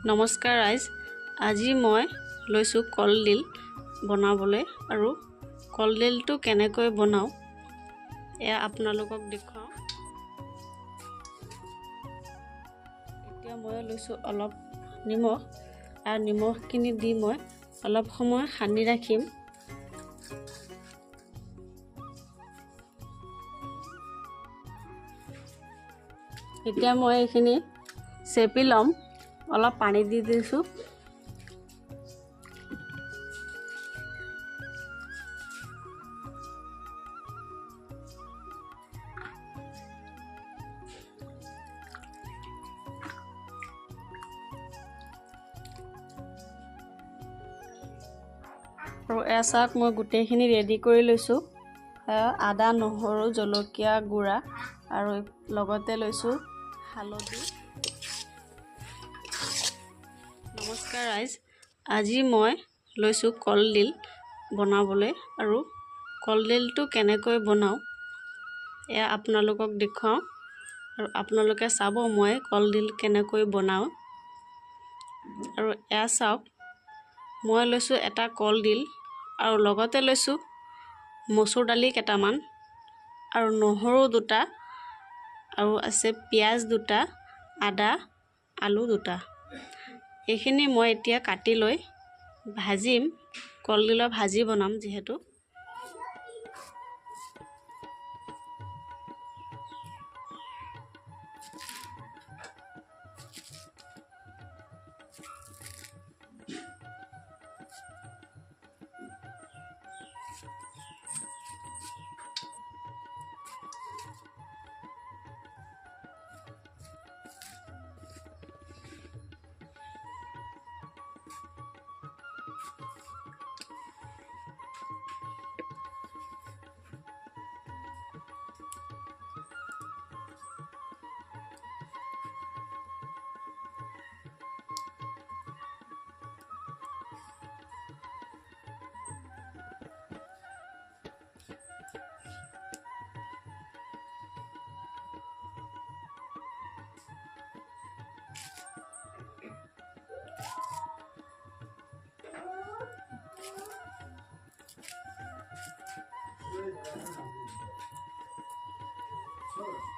নমস্কাৰ ৰাইজ, আজি মই লৈছোঁ কলডিল বনাবলৈ আৰু কলডিলটো কেনেকৈ বনাওঁ এয়া আপোনালোকক দেখুৱাওঁ। এতিয়া মই লৈছোঁ অলপ নিমখ আৰু নিমখখিনি দি মই অলপ সময় সানি ৰাখিম। এতিয়া মই এইখিনি চেপি ল'ম। অলপ পানী দি দিছোঁ। আৰু এয়া চাওক, মই গোটেইখিনি ৰেডি কৰি লৈছোঁ। আদা, নহৰু, জলকীয়া গুড়া আৰু লগতে লৈছোঁ হালধি। নমস্কাৰ ৰাইজ, আজি মই লৈছোঁ কলডিল বনাবলৈ আৰু কলডিলটো কেনেকৈ বনাওঁ এয়া আপোনালোকক দেখুৱাওঁ আৰু আপোনালোকে চাব মই কলডিল কেনেকৈ বনাওঁ। আৰু এয়া চাওক, মই লৈছোঁ এটা কলডিল আৰু লগতে লৈছোঁ মচুৰ দালি কেইটামান আৰু নহৰু দুটা আৰু আছে পিঁয়াজ দুটা, আদা, আলু দুটা। এইখিনি মই এতিয়া কাটি লৈ ভাজিম। কলডিলৰ ভাজি বনাম যিহেতু।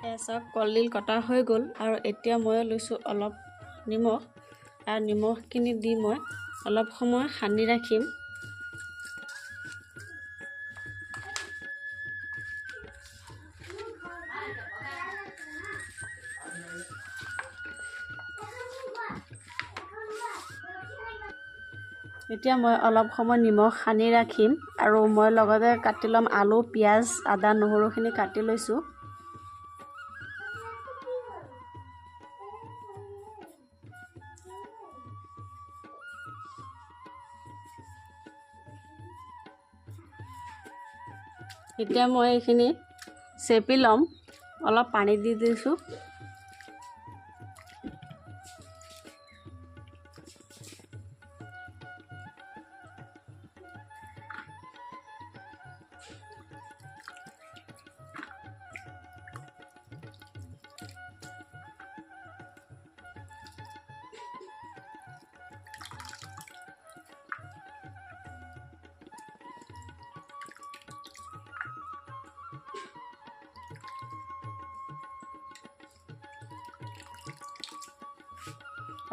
এয়া চাওক, কলডিল কটা হৈ গ'ল আৰু এতিয়া মই লৈছোঁ অলপ নিমখ আৰু নিমখখিনি দি মই অলপ সময় সানি ৰাখিম। এতিয়া মই অলপ সময় নিমখ সানি ৰাখিম আৰু মই লগতে কাটি ল'ম আলু, পিঁয়াজ, আদা, নহৰুখিনি কাটি লৈছোঁ। এতিয়া মই এইখিনি চেপি ল'ম। অলপ পানী দি দিছোঁ।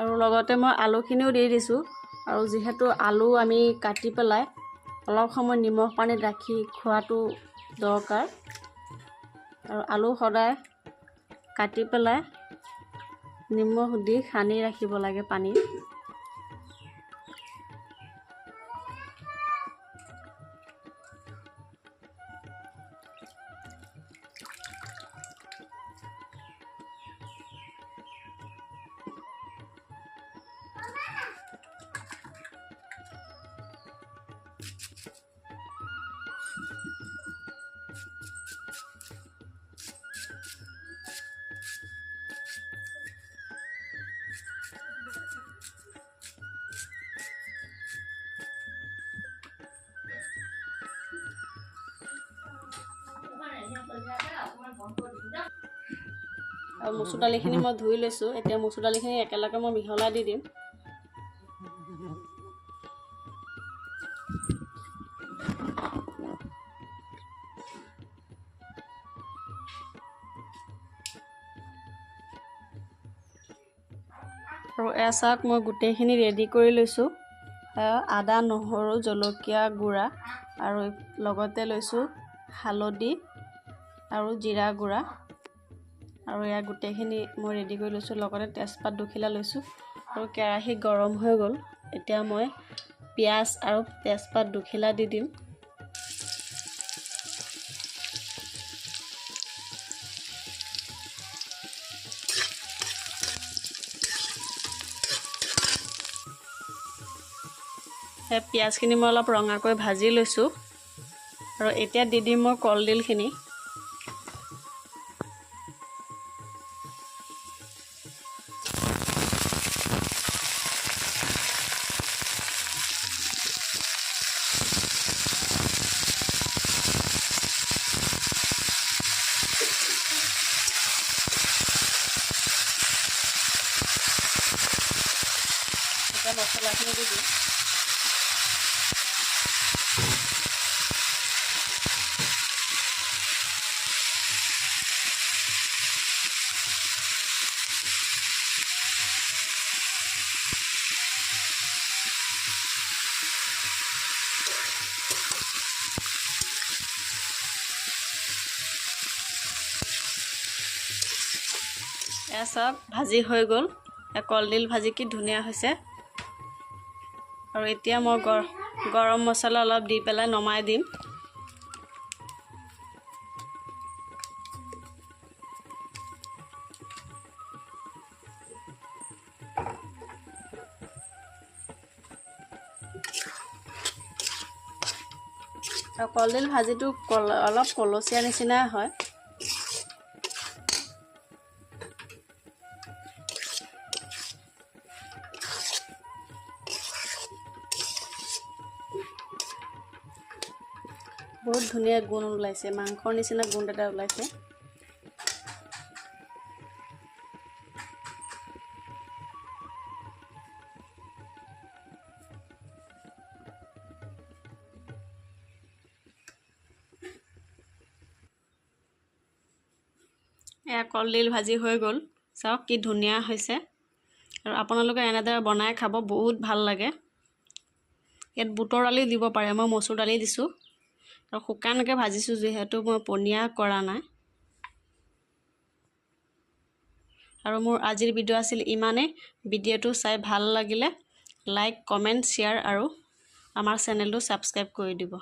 আৰু লগতে মই আলুখিনিও দি দিছোঁ। আৰু যিহেতু আলু আমি কাটি পেলাই অলপ সময় নিমখ পানীত ৰাখি খোৱাটো দৰকাৰ। আৰু আলু সদায় কাটি পেলাই নিমখ দি সানি ৰাখিব লাগে পানীত। আৰু মচুৰ দালিখিনি মই ধুই লৈছোঁ। এতিয়া মচুৰ দালিখিনি একেলগে মই মিহলাই দি দিম। আৰু চাওক মই গোটেইখিনি ৰেডি কৰি লৈছোঁ। আদা, নহৰু, জলকীয়া গুড়া আৰু লগতে লৈছোঁ হালধি আৰু জিৰা গুড়া। আৰু গোটেইখিনি মই ৰেডি কৰি লৈছোঁ। লগতে তেজপাত দুখিলা লৈছোঁ। আৰু কেৰাহী গৰম হৈ গ'ল। এতিয়া মই পিঁয়াজ আৰু তেজপাত দুখিলা দি দিম। পিঁয়াজখিনি মই অলপ ৰঙাকৈ ভাজি লৈছোঁ। আৰু এতিয়া দি দিম মই কলডিলখিনি। এতিয়া মছলাখিনি দি দিম। চাওক ভাজি হৈ গ'ল। কলডিল ভাজি কি ধুনীয়া হৈছে। আৰু এতিয়া মই গৰম মছলা অলপ দি পেলাই নমাই দিম। আৰু কলডিল ভাজিটো অলপ কলচীয়া নিচিনাই হয়। বহুত ধুনীয়া গোন্ধ ওলাইছে, মাংসৰ নিচিনা গোন্ধ এটা ওলাইছে। কলডিল ভাজি হৈ গ'ল। চাওক কি ধুনীয়া হৈছে। আৰু আপোনালোকে এনেদৰে বনাই খাব, বহুত ভাল লাগে। ইয়াত বুটৰ দালি দিব পাৰে, মই মচুৰ দালি দিছোঁ। আৰু শুকানকৈ ভাজিছোঁ যিহেতু মই পনীয়া কৰা নাই। আৰু মোৰ আজিৰ ভিডিঅ' আছিল ইমানেই। ভিডিঅ'টো চাই ভাল লাগিলে লাইক, কমেণ্ট, শ্বেয়াৰ আৰু আমাৰ চেনেলটো ছাবস্ক্ৰাইব কৰি দিব।